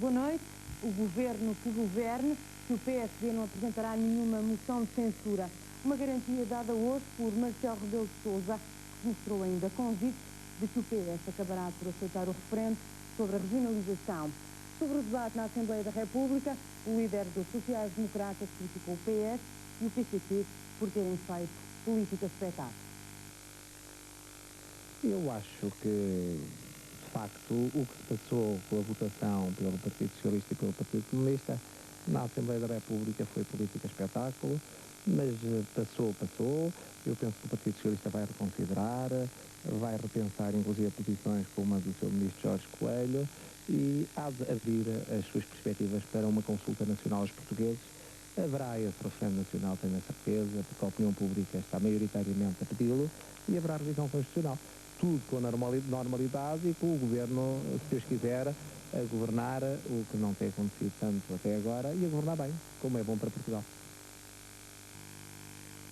boa noite. O governo que governe, que o PSD não apresentará nenhuma moção de censura. Uma garantia dada hoje por Marcelo Rebelo de Sousa, que mostrou ainda convicto de que o PS acabará por aceitar o referendo sobre a regionalização. Sobre o debate na Assembleia da República, o líder dos sociais-democratas criticou o PS e o PCP por terem feito política espetáculo. Eu acho que, de facto, o que se passou com a votação pelo Partido Socialista e pelo Partido Comunista na Assembleia da República foi política espetáculo, mas passou. Eu penso que o Partido Socialista vai reconsiderar, vai repensar inclusive posições como a do seu ministro Jorge Coelho e há de abrir as suas perspectivas para uma consulta nacional aos portugueses. Haverá esse referendo nacional, tenho a certeza, porque a opinião pública está maioritariamente a pedi-lo, e haverá revisão constitucional. Tudo com a normalidade e com o governo, se Deus quiser, a governar o que não tem acontecido tanto até agora e a governar bem, como é bom para Portugal.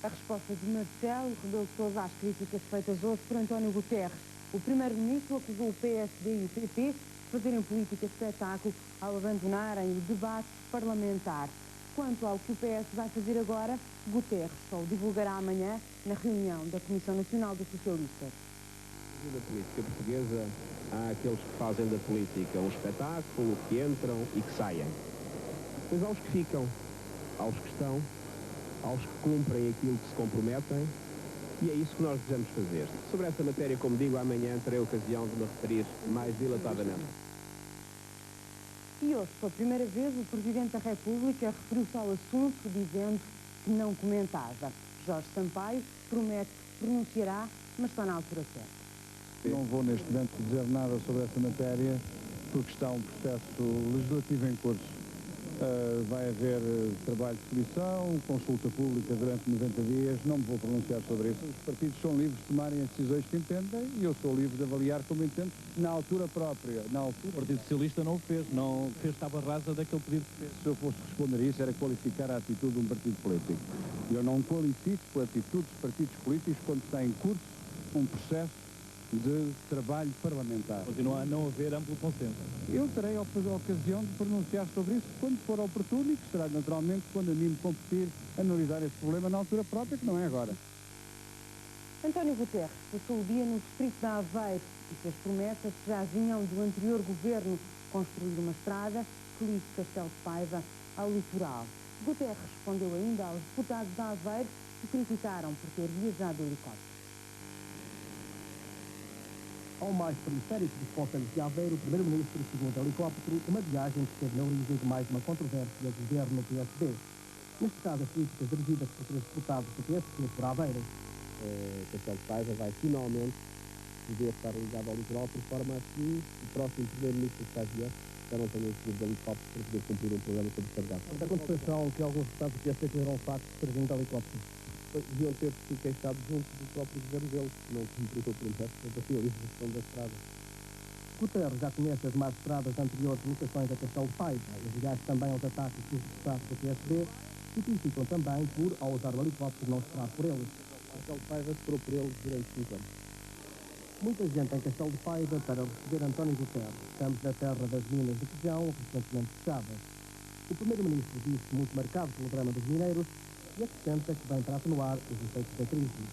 A resposta de Marcelo Rebelo de Sousa às críticas feitas hoje por António Guterres. O primeiro-ministro acusou o PSD e o PP de fazerem política espetáculo ao abandonarem o debate parlamentar. Quanto ao que o PS vai fazer agora, Guterres só o divulgará amanhã na reunião da Comissão Nacional dos Socialistas. Na política portuguesa há aqueles que fazem da política um espetáculo, que entram e que saem. Depois há os que ficam, há os que estão, há os que cumprem aquilo que se comprometem, e é isso que nós desejamos fazer. Sobre esta matéria, como digo, amanhã terei a ocasião de me referir mais dilatadamente. E hoje, pela primeira vez, o Presidente da República referiu-se ao assunto, dizendo que não comentava. Jorge Sampaio promete que se pronunciará, mas só na altura certa. Não vou neste momento dizer nada sobre essa matéria, porque está um processo legislativo em curso. Vai haver trabalho de comissão, consulta pública durante 90 dias, não me vou pronunciar sobre isso. Os partidos são livres de tomarem as decisões que entendem e eu sou livre de avaliar como entendo na altura própria. O Partido Socialista não o fez, não fez tábua rasa daquele pedido que fez. Se eu fosse responder a isso, era qualificar a atitude de um partido político. Eu não qualifico a atitude dos partidos políticos quando está em curso um processo de trabalho parlamentar. Continua a não haver amplo consenso. Eu terei a ocasião de pronunciar sobre isso quando for oportuno e que será naturalmente quando a mim me competir analisar esse problema na altura própria, que não é agora. António Guterres passou o dia no distrito de Aveiro e fez promessas que já vinham do anterior governo construir uma estrada que ligue Castelo de Paiva ao litoral. Guterres respondeu ainda aos deputados de Aveiro que criticaram por ter viajado de helicóptero. Ao mais periférico dos concelhos de Aveiro, o primeiro-ministro seguiu de helicóptero uma viagem que esteve na origem de mais uma controvérsia do governo PSD. Neste caso, as críticas dirigidas por três deputados do PSD por Aveiro. Castelo de Paiva vai finalmente poder estar ligado ao litoral, por forma a que o próximo primeiro-ministro que vier já não tenha que ir de helicóptero para poder cumprir um programa sobrecarregado. Da contestação que alguns deputados do PSD tiveram o facto de ter vindo de helicóptero. Deviam ter se queixado junto do próprio governo deles, que não cumpriu o projeto da realização da estrada. Guterres já conhece as más estradas de anteriores locações a Castelo de Paiva e reage também aos ataques dos deputados do PSD, que criticam também por, ao usar o helicóptero, não esperar por eles. Castelo de Paiva esperou por eles durante 5 anos. Muita gente em Castelo de Paiva para receber António Guterres, estamos na terra das minas de feijão, recentemente fechadas. O primeiro-ministro disse muito marcado pelo drama dos mineiros e acrescenta que vem para atenuar os efeitos da crise.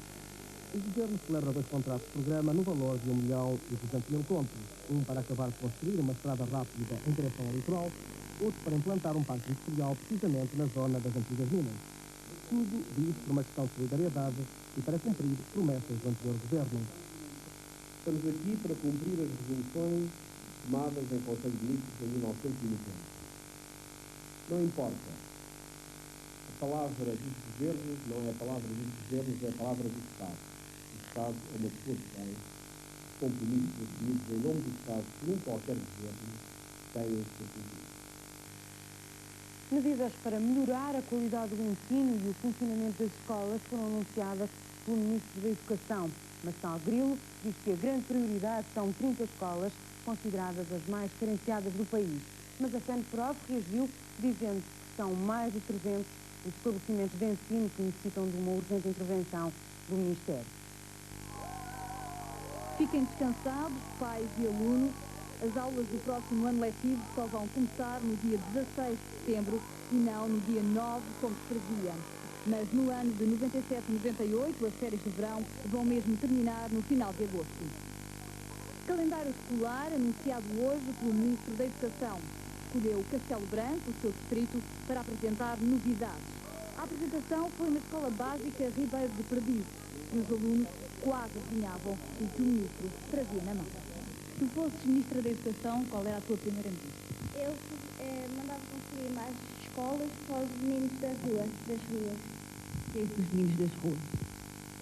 O governo celebra 2 contratos de programa no valor de 1.200.000 contos, um para acabar de construir uma estrada rápida em direção ao litoral, outro para implantar um parque industrial precisamente na zona das antigas minas. Tudo, diz, por uma questão de solidariedade e para cumprir promessas do anterior governo. Estamos aqui para cumprir as resoluções tomadas em Conselho de Ministros em 1990. Não importa. A palavra dos governos não é a palavra dos governos, é a palavra do Estado. O Estado é uma pessoa que tem compromissos assumidos em nome do Estado que nem qualquer governo tem em seu cumprir. Medidas para melhorar a qualidade do ensino e o funcionamento das escolas foram anunciadas pelo Ministro da Educação. Marcelo Grilo diz que a grande prioridade são 30 escolas consideradas as mais carenciadas do país. Mas a FENPROF reagiu dizendo que são mais de 300 os estabelecimentos de ensino que necessitam de uma urgente intervenção do Ministério. Fiquem descansados, pais e alunos. As aulas do próximo ano letivo só vão começar no dia 16 de setembro e não no dia 9, como se previa. Mas no ano de 97-98, as férias de verão vão mesmo terminar no final de agosto. Calendário escolar anunciado hoje pelo Ministro da Educação. Escolheu Castelo Branco, o seu distrito, para apresentar novidades. A apresentação foi na Escola Básica Ribeiro de Perdiz e os alunos quase adivinhavam o que o Ministro trazia na mão. Se tu fosses Ministra da Educação, qual era a tua primeira medida? Eu mandava construir mais escolas para os meninos das ruas. O que é isso dos meninos das ruas?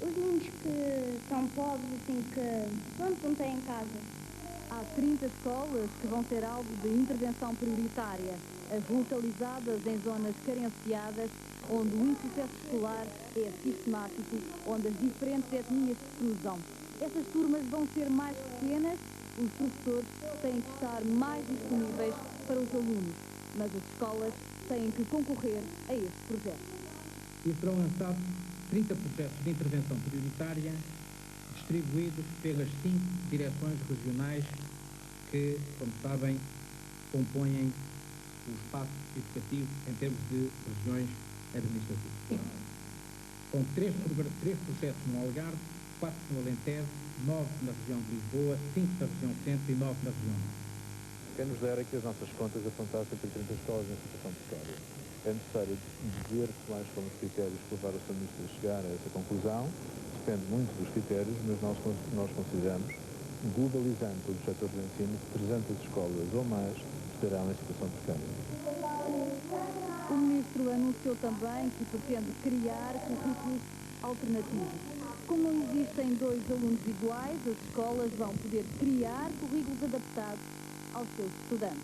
Os meninos que são pobres, assim, que não têm casa. Há 30 escolas que vão ser alvo de intervenção prioritária, as localizadas em zonas carenciadas, onde o insucesso escolar é sistemático, onde as diferentes etnias se cruzam. Essas turmas vão ser mais pequenas, os professores têm que estar mais disponíveis para os alunos, mas as escolas têm que concorrer a este projeto. E serão lançados 30 processos de intervenção prioritária distribuídos pelas 5 direções regionais que, como sabem, compõem o espaço educativo em termos de regiões administrativas. Com 3 processos no Algarve, 4 no Alentejo, 9 na região de Lisboa, 5 na região centro e 9 na região norte. Quem nos dera que as nossas contas apontassem para 30 escolas em situação precária. É necessário dizer-se mais como os critérios que levaram o Sr. Ministro a chegar a essa conclusão. Depende muito dos critérios, mas nós consideramos, globalizando todos os setores de ensino, que 300 escolas ou mais estarão em situação precária. O Ministro anunciou também que pretende criar currículos alternativos. Como não existem 2 alunos iguais, as escolas vão poder criar currículos adaptados aos seus estudantes.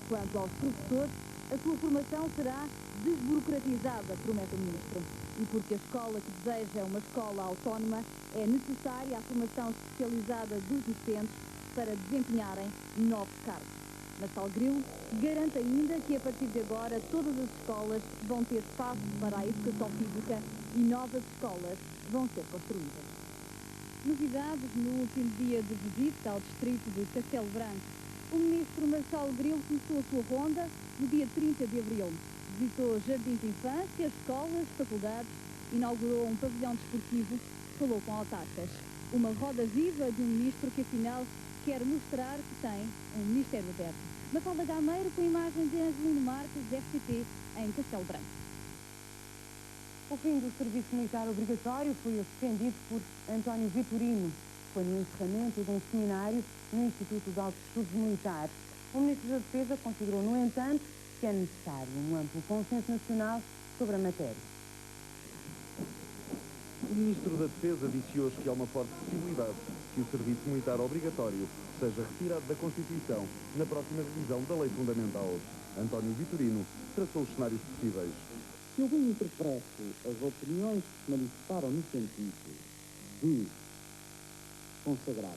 Quanto aos professores, a sua formação será desburocratizada, promete o Ministro. E porque a escola que deseja é uma escola autónoma, é necessária a formação especializada dos docentes para desempenharem novos cargos. Mas Salgueiro garante ainda que a partir de agora todas as escolas vão ter espaço para a educação física e novas escolas vão ser construídas. Novidades no último dia de visita ao distrito de Castelo Branco. O Ministro Marcelo Grilo começou a sua ronda no dia 30 de abril. Visitou jardins de infância, escolas, faculdades, inaugurou um pavilhão desportivo, falou com autarcas. Uma roda viva de um ministro que, afinal, quer mostrar que tem um Ministério aberto. Mafalda Gameiro com a imagem de Angelino Marques, FCT, em Castelo Branco. O fim do serviço militar obrigatório foi defendido por António Vitorino. Foi no encerramento de um seminário no Instituto de Altos Estudos Militares. O Ministro da Defesa considerou, no entanto, que é necessário um amplo consenso nacional sobre a matéria. O Ministro da Defesa disse hoje que há uma forte possibilidade que o serviço militar obrigatório seja retirado da Constituição na próxima revisão da Lei Fundamental. António Vitorino traçou os cenários possíveis. Se alguém interprete as opiniões que se manifestaram no sentido de consagrar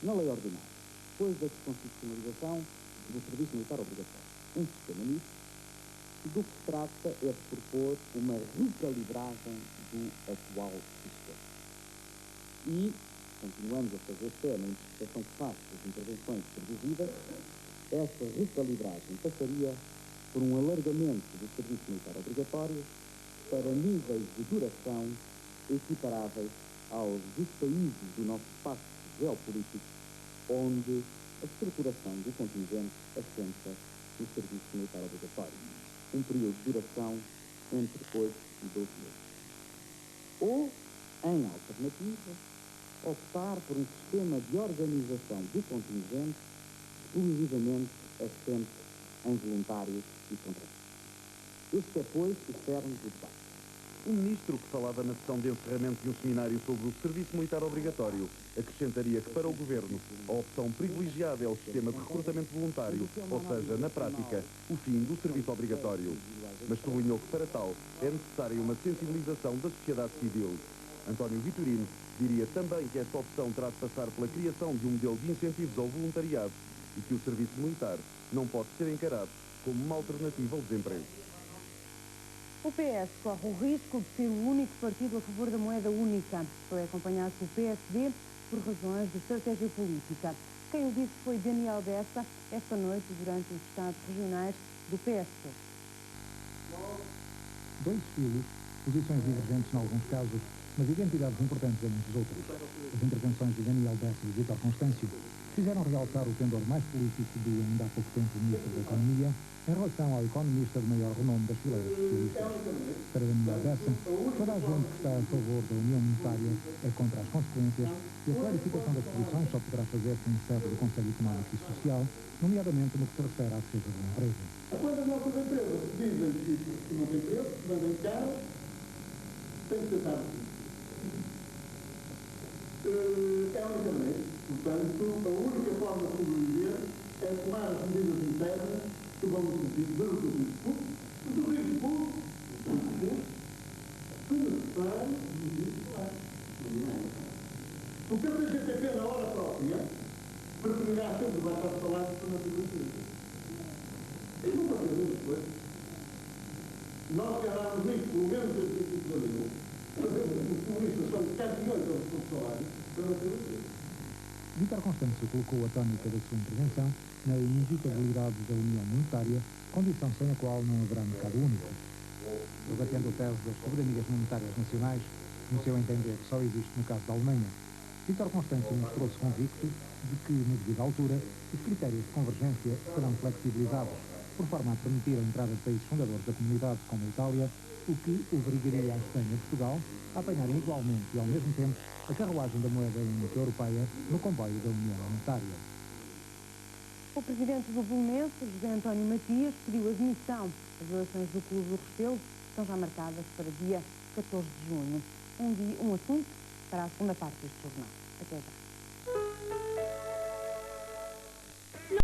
na lei ordinária, depois da desconstitucionalização do serviço militar obrigatório, um sistema nisso, do que se trata é de propor uma recalibragem do atual sistema. E continuamos a fazer fé na interpretação que faz das intervenções produzidas, essa recalibragem passaria por um alargamento do serviço militar obrigatório para níveis de duração equiparáveis aos dos países do nosso espaço geopolítico, onde a estruturação do contingente assenta no serviço militar obrigatório. Um período de duração entre 8 e 12 meses. Ou, em alternativa, optar por um sistema de organização do contingente exclusivamente assente em voluntários e contratados. Este é, pois, o cerne do debate. O ministro, que falava na sessão de encerramento de um seminário sobre o serviço militar obrigatório, acrescentaria que, para o Governo, a opção privilegiada é o sistema de recrutamento voluntário, ou seja, na prática, o fim do serviço obrigatório. Mas sublinhou que, para tal, é necessária uma sensibilização da sociedade civil. António Vitorino diria também que esta opção terá de passar pela criação de um modelo de incentivos ao voluntariado e que o serviço militar não pode ser encarado como uma alternativa ao desemprego. O PS corre o risco de ser o único partido a favor da moeda única. Foi acompanhado pelo PSD, por razões de estratégia política. Quem o disse foi Daniel Bessa, esta noite, durante os estados regionais do PSD. Dois estilos, posições divergentes em alguns casos, mas identidades importantes em muitos outros. As intervenções de Daniel Bessa e Vítor Constâncio fizeram realçar o pendor mais político do ainda há pouco tempo Ministro da Economia em relação ao economista de maior renome das fileiras socialistas. Para Daniel Bessa, toda a gente que está a favor da União Monetária é contra as consequências e a clarificação das posições só poderá fazer-se em sede do Conselho Económico e Social, nomeadamente no que se refere à defesa da empresa. Quando as nossas empresas dizem que não tem preço, que vendem caro, tem que tentar assim. É a única maneira. Portanto, a única forma de sobreviver é tomar as medidas internas que vão no sentido de reduzir custos, reduzir custos, se necessário, reduzir salários. Porque a CGTP, na hora própria, preferirá sempre baixar salários para não ter empresa. Eles não podem fazer depois. Nós ganhámos isto pelo menos em 25 de abril. Os comunistas são campeões do salário para não ter empresa. Vítor Constâncio colocou a tónica da sua intervenção na inevitabilidade da União Monetária, condição sem a qual não haverá mercado único. Debatendo a tese das soberanias monetárias nacionais, no seu entender, só existe no caso da Alemanha, Vítor Constâncio mostrou-se convicto de que, na devida altura, os critérios de convergência serão flexibilizados, por forma a permitir a entrada de países fundadores da comunidade, como a Itália, o que obrigaria a Espanha e Portugal a apanharem igualmente e ao mesmo tempo a carruagem da moeda única europeia no comboio da União Monetária. O presidente do Belenenses, José António Matias, pediu admissão. As eleições do Clube do Restelo estão já marcadas para dia 14 de junho. Um assunto para a segunda parte deste jornal. Até já.